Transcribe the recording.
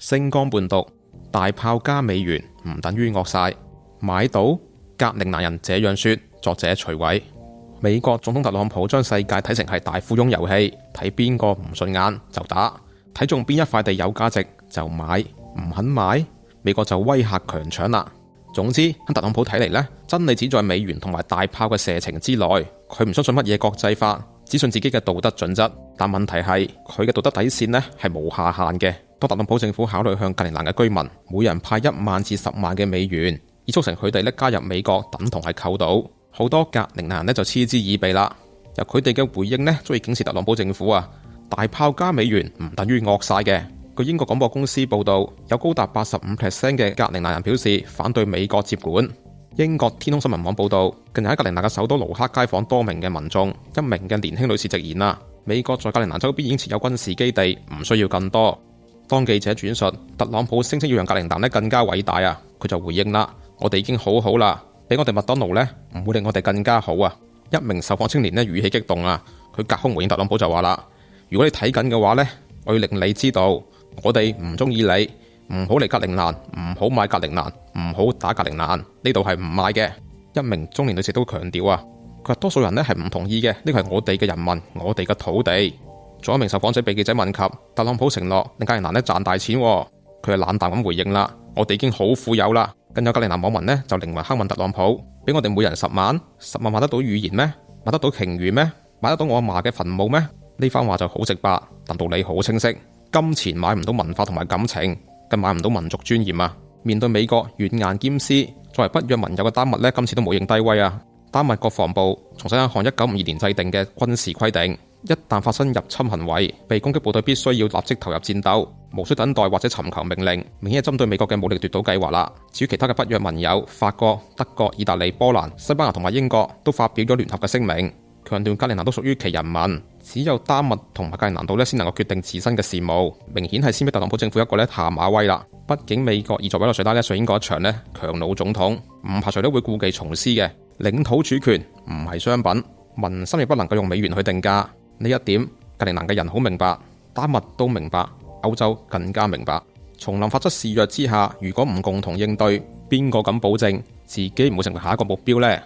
星光伴讀，大炮加美元唔等於惡晒。買到格陵蘭人這樣說。作者徐偉。美國總統特朗普將世界睇成係大富翁遊戲，睇邊個唔順眼就打，睇中邊一塊地有價值就買，唔肯買美國就威嚇強搶啦。總之喺特朗普睇嚟呢，真理只在美元同埋大炮嘅射程之內，佢唔相信乜嘢國際法，只信自己嘅道德準則。但問題係佢嘅道德底線呢係無下限嘅。當特朗普政府考慮向格陵蘭嘅居民每人派1萬至10萬嘅美元，以促成佢哋加入美國，等同係扣賭。好多格陵蘭人就嗤之以鼻啦。由佢哋嘅回應呢，足以警示特朗普政府啊，大炮加美元唔等於惡晒嘅。據英國廣播公司報道，有高達85% 嘅格陵蘭人表示反對美國接管。英國天空新聞網報道，近日喺格陵蘭嘅首都盧克街訪多名嘅民眾，一名嘅年輕女士直言啦，美國在格陵蘭周邊已經設有軍事基地，唔需要更多。當記者轉述特朗普聲稱要讓格陵蘭更加偉大啊，佢就回應啦，我哋已經好好啦，俾我哋麥當勞唔會令我哋更加好啊。一名受訪青年語氣激動啊，佢隔空回應特朗普就話啦，如果你睇緊嘅話我要令你知道，我哋唔中意你，唔好嚟格陵蘭，唔好買格陵蘭，唔好打格陵蘭，呢度係唔賣嘅。一名中年女士都強調啊，佢話多數人係唔同意嘅，呢個係我哋嘅人民，我哋嘅土地。仲有一名受訪者被記者問及特朗普承諾令格陵蘭賺大錢，佢係冷淡咁回應啦，我哋已經好富有啦。更有格陵蘭網民就靈魂拷問特朗普，俾我哋每人10萬，10萬買得到語言咩？買得到鯨魚咩？買得到我阿嫲嘅墳墓咩？呢番話就好直白，但道理好清晰。金錢買唔到文化同埋感情，更買唔到民族尊嚴啊！面對美國軟硬兼施，作為北約盟友嘅丹麥今次都冇認低威啊！丹麥國防部重申一項1952年制定嘅軍事規定，一旦發生入侵行為，被攻擊部隊必須要立即投入戰鬥，無需等待或者尋求命令，明顯係針對美國嘅武力奪島計劃啦。至於其他嘅北約盟友，法國、德國、意大利、波蘭、西班牙同埋英國都發表咗聯合嘅聲明，強調格陵蘭都屬於其人民，只有丹麥同埋格陵蘭島先能夠決定自身嘅事務，明顯係先俾特朗普政府一個下馬威啦。畢竟美國以作委內瑞拉上演過一場強弩總統，唔排除都會故技重施嘅。領土主權唔係商品，民心亦不能夠用美元去定價。呢一點格陵蘭嘅人好明白，丹麥都明白，歐洲更加明白。叢林法則肆虐之下，如果唔共同應對，邊個敢保證自己唔會成為下一個目標呢？